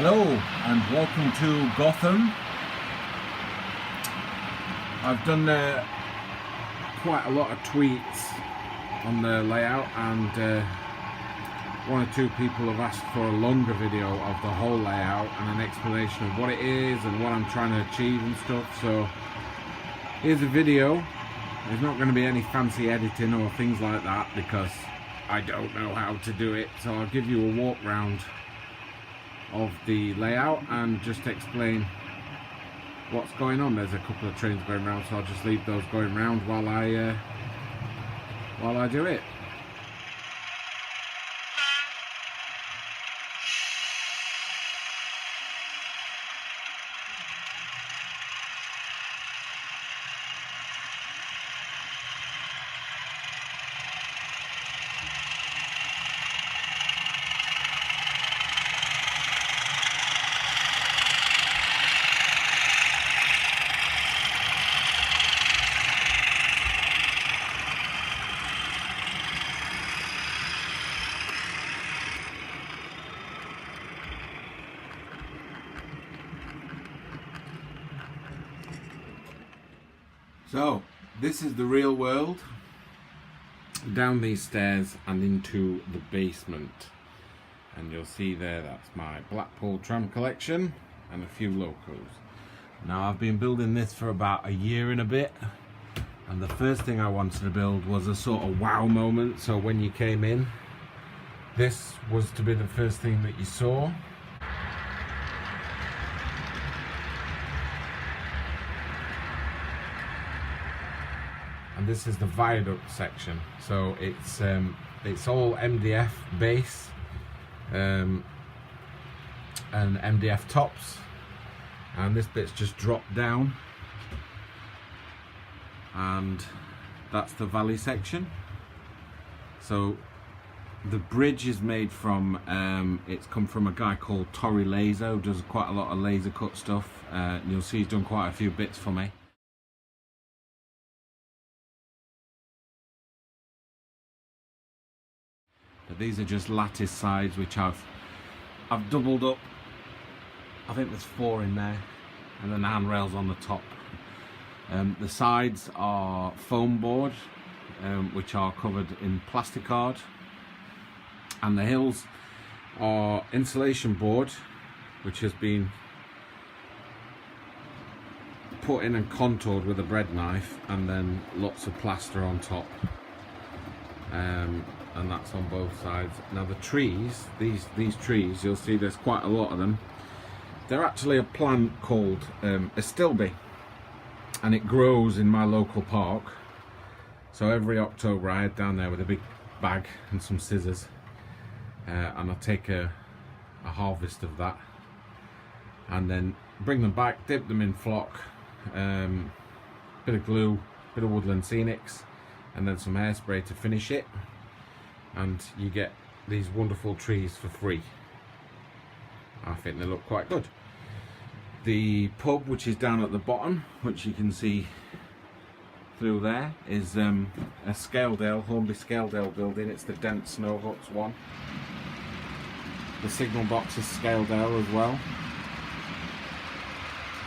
Hello and welcome to Gotham. I've done quite a lot of tweets on the layout, and one or two people have asked for a longer video of the whole layout and an explanation of what it is and what I'm trying to achieve and stuff. So here's a video. There's not going to be any fancy editing or things like that because I don't know how to do it. So I'll give you a walk round of the layout and just explain what's going on. There's a couple of trains going round, so I'll just leave those going round while I do it. So this is the real world, down these stairs and into the basement, and you'll see there that's my Blackpool tram collection and a few locos. Now I've been building this for about a year and a bit, and the first thing I wanted to build was a sort of wow moment, so when you came in this was to be the first thing that you saw. And this is the viaduct section, so it's all MDF base and MDF tops, and this bit's just dropped down, and that's the valley section. So the bridge is made from it's come from a guy called Torry Laser, who does quite a lot of laser cut stuff. You'll see he's done quite a few bits for me. But these are just lattice sides which I've doubled up. I think there's 4 in there, and then the handrails on the top. The sides are foam board, which are covered in plasticard, and the hills are insulation board, which has been put in and contoured with a bread knife, and then lots of plaster on top. And that's on both sides. Now the trees, these trees, you'll see there's quite a lot of them. They're actually a plant called a stilby, and it grows in my local park. So every October I head down there with a big bag and some scissors, and I take a harvest of that, and then bring them back, dip them in flock, bit of glue, bit of woodland scenics, and then some hairspray to finish it, and you get these wonderful trees for free. I think they look quite good. The pub, which is down at the bottom, which you can see through there, is a Scaledale, Hornby Scaledale building. It's the Dent Snow Huts one. The signal box is Scaledale as well,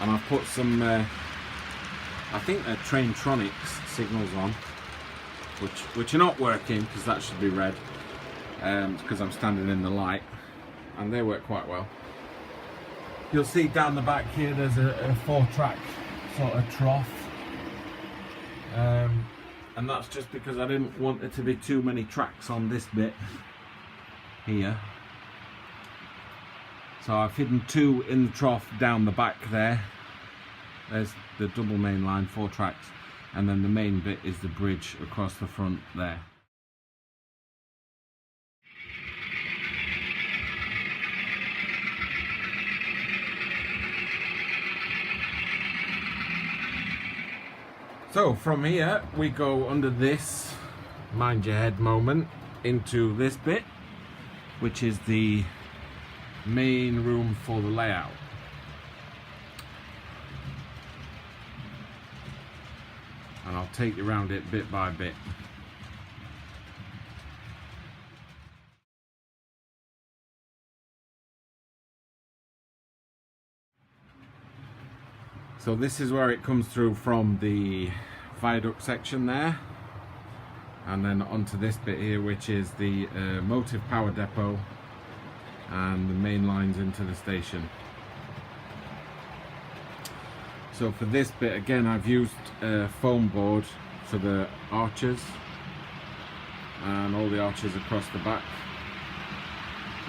and I've put some I think they're Traintronics signals on, which are not working because that should be red, because I'm standing in the light, and they work quite well. You'll see down the back here there's a 4-track sort of trough, and that's just because I didn't want there to be too many tracks on this bit here. So I've hidden 2 in the trough down the back there. There's the double main line, 4 tracks. And then the main bit is the bridge across the front there. So from here we go under this mind your head moment into this bit, which is the main room for the layout. And I'll take you around it bit by bit. So this is where it comes through from the viaduct section there, and then onto this bit here, which is the motive power depot and the main lines into the station. So for this bit again, I've used foam board for the arches and all the arches across the back,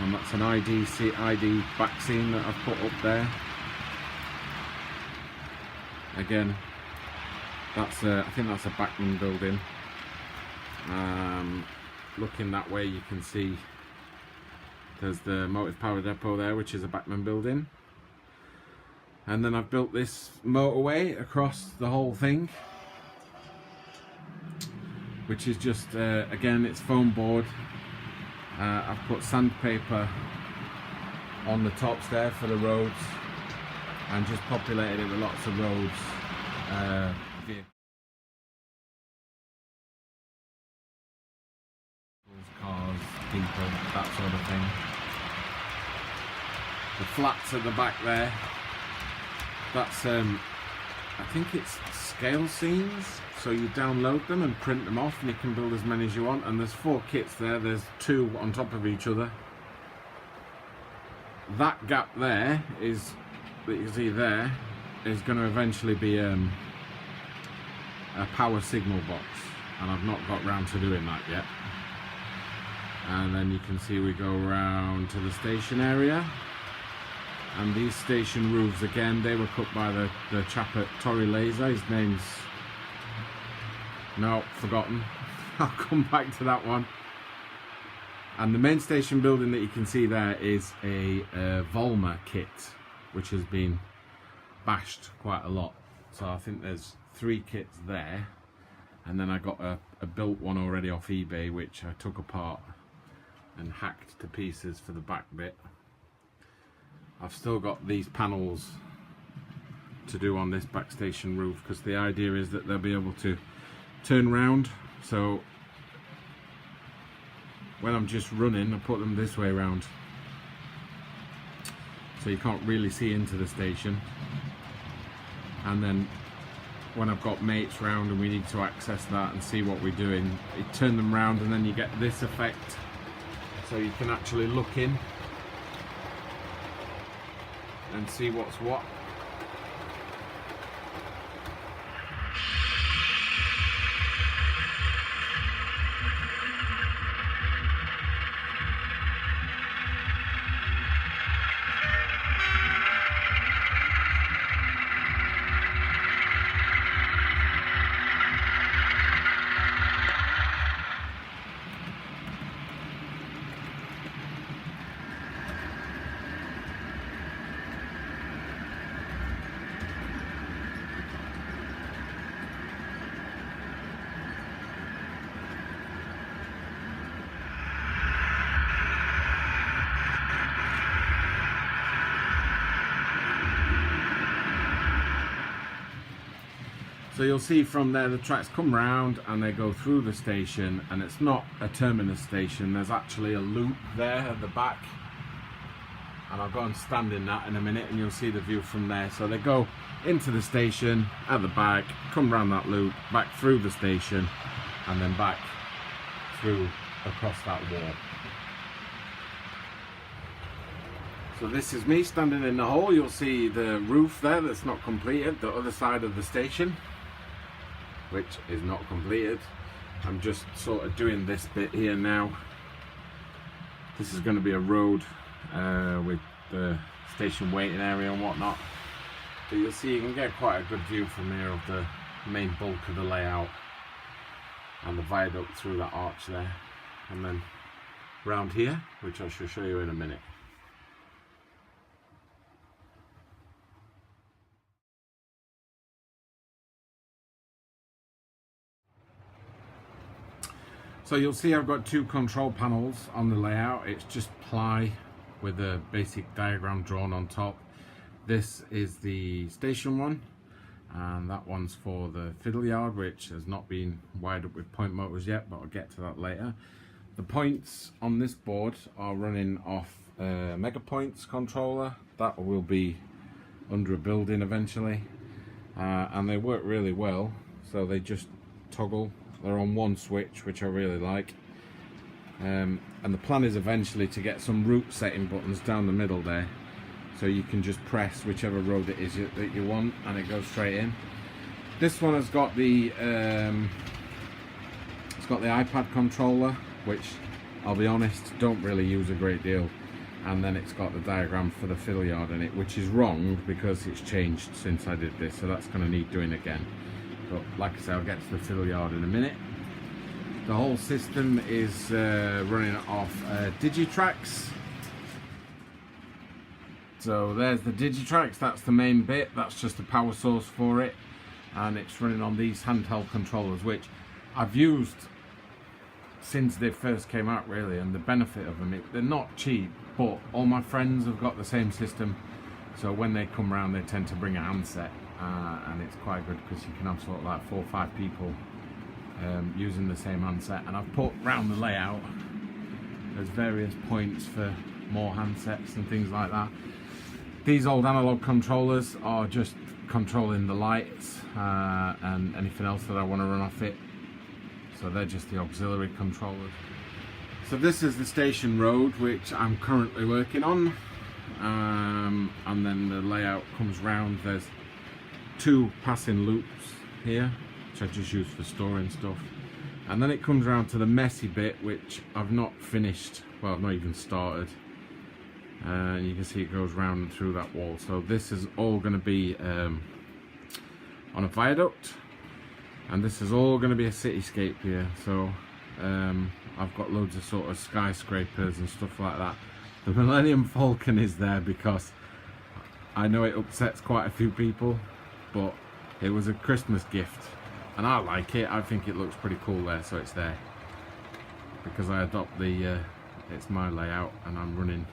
and that's an ID back seam that I've put up there. Again, that's I think that's a Backman building. Looking that way, you can see there's the motive power depot there, which is a Backman building. And then I've built this motorway across the whole thing, which is just again, it's foam board. I've put sandpaper on the tops there for the roads, and just populated it with lots of roads, cars, people, that sort of thing. The flats at the back there, that's I think it's scale scenes, so you download them and print them off, and you can build as many as you want. And there's 4 kits there, there's 2 on top of each other. That gap there is, that you see there, is going to eventually be a power signal box, and I've not got round to doing that yet. And then you can see we go round to the station area, and these station roofs again, they were cut by the chap at Tory Laser. His name's, no, forgotten. I'll come back to that one. And the main station building that you can see there is a Volmer kit, which has been bashed quite a lot. So I think there's 3 kits there, and then I got a built one already off eBay, which I took apart and hacked to pieces for the back bit. I've still got these panels to do on this back station roof, because the idea is that they'll be able to turn round. So when I'm just running, I put them this way around, so you can't really see into the station. And then when I've got mates round and we need to access that and see what we're doing, you turn them round, and then you get this effect, so you can actually look in and see what's what. So you'll see from there the tracks come round and they go through the station, and it's not a terminus station, there's actually a loop there at the back, and I'll go and stand in that in a minute and you'll see the view from there. So they go into the station at the back, come round that loop, back through the station, and then back through across that wall. So this is me standing in the hole. You'll see the roof there that's not completed, the other side of the station, which is not completed. I'm just sort of doing this bit here now. This is going to be a road with the station waiting area and whatnot. But you'll see, you can get quite a good view from here of the main bulk of the layout and the viaduct through that arch there, and then round here, which I shall show you in a minute. So you'll see I've got 2 control panels on the layout. It's just ply with a basic diagram drawn on top. This is the station one, and that one's for the fiddle yard, which has not been wired up with point motors yet, but I'll get to that later. The points on this board are running off a Megapoints controller. That will be under a building eventually. and they work really well. So they just toggle. They're on one switch, which I really like. And the plan is eventually to get some route setting buttons down the middle there, so you can just press whichever road it is that you want, and it goes straight in. This one has got the it's got the iPad controller, which I'll be honest, don't really use a great deal. And then it's got the diagram for the fiddle yard in it, which is wrong because it's changed since I did this, so that's going to need doing again. But like I say, I'll get to the fiddle yard in a minute. The whole system is running off Digitracks. So there's the Digitracks, that's the main bit, that's just the power source for it. And it's running on these handheld controllers, which I've used since they first came out really, and the benefit of them, they're not cheap, but all my friends have got the same system, so when they come around they tend to bring a handset, and it's quite good because you can have sort of like 4 or 5 people using the same handset. And I've put round the layout, there's various points for more handsets and things like that. These old analog controllers are just controlling the lights and anything else that I want to run off it. So they're just the auxiliary controllers. So this is the station road, which I'm currently working on. And then the layout comes round. There's 2 passing loops here, which I just use for storing stuff. And then it comes round to the messy bit, which I've not finished. Well, I've not even started. And you can see it goes round and through that wall. So this is all going to be on a viaduct. And this is all going to be a cityscape here. So I've got loads of sort of skyscrapers and stuff like that. The Millennium Falcon is there because I know it upsets quite a few people, but it was a Christmas gift and I like it. I think it looks pretty cool there, so it's there because I adopt the it's my layout and I'm running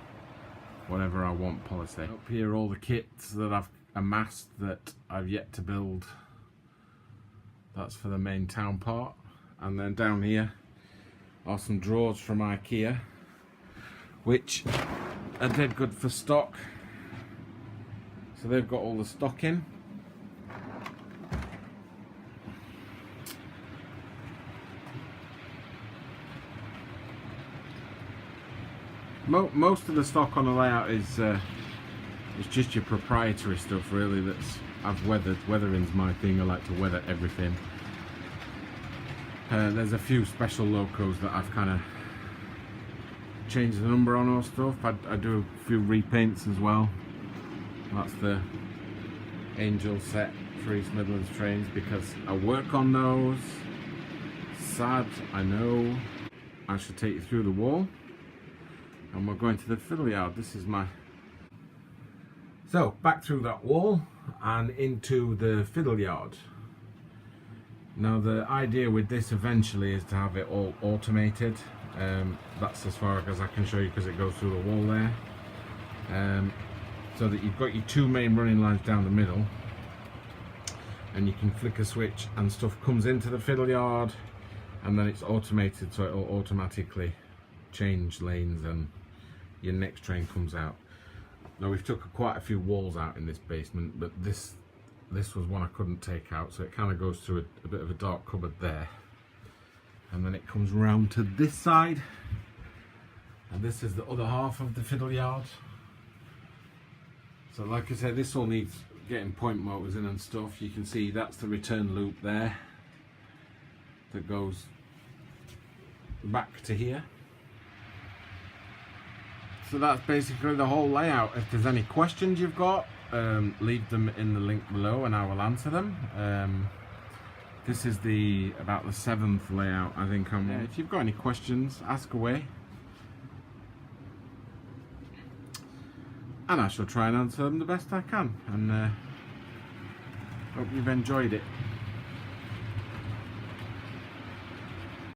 whatever I want policy. Up here all the kits that I've amassed that I've yet to build. That's for the main town part. And then down here are some drawers from IKEA, which are dead good for stock. So they've got all the stock in. Most of the stock on the layout is just your proprietary stuff really that's I've weathered. Weathering's my thing, I like to weather everything. There's a few special locos that I've kind of changed the number on or stuff. I do a few repaints as well. That's the Angel set for East Midlands trains because I work on those. Sad, I know. I should take you through the wall. And we're going to the fiddle yard. This is my... So, back through that wall and into the fiddle yard. Now the idea with this eventually is to have it all automated. That's as far as I can show you because it goes through the wall there. So that you've got your 2 main running lines down the middle. And you can flick a switch and stuff comes into the fiddle yard. And then it's automated, so it'll automatically change lanes and your next train comes out. Now we've took quite a few walls out in this basement, but this was one I couldn't take out, so it kind of goes through a bit of a dark cupboard there. And then it comes round to this side. And this is the other half of the fiddle yard. So like I said, this all needs getting point motors in and stuff. You can see that's the return loop there that goes back to here. So that's basically the whole layout. If there's any questions you've got, leave them in the link below and I will answer them. This is about the 7th layout I think I'm on. If you've got any questions, ask away. And I shall try and answer them the best I can. And hope you've enjoyed it.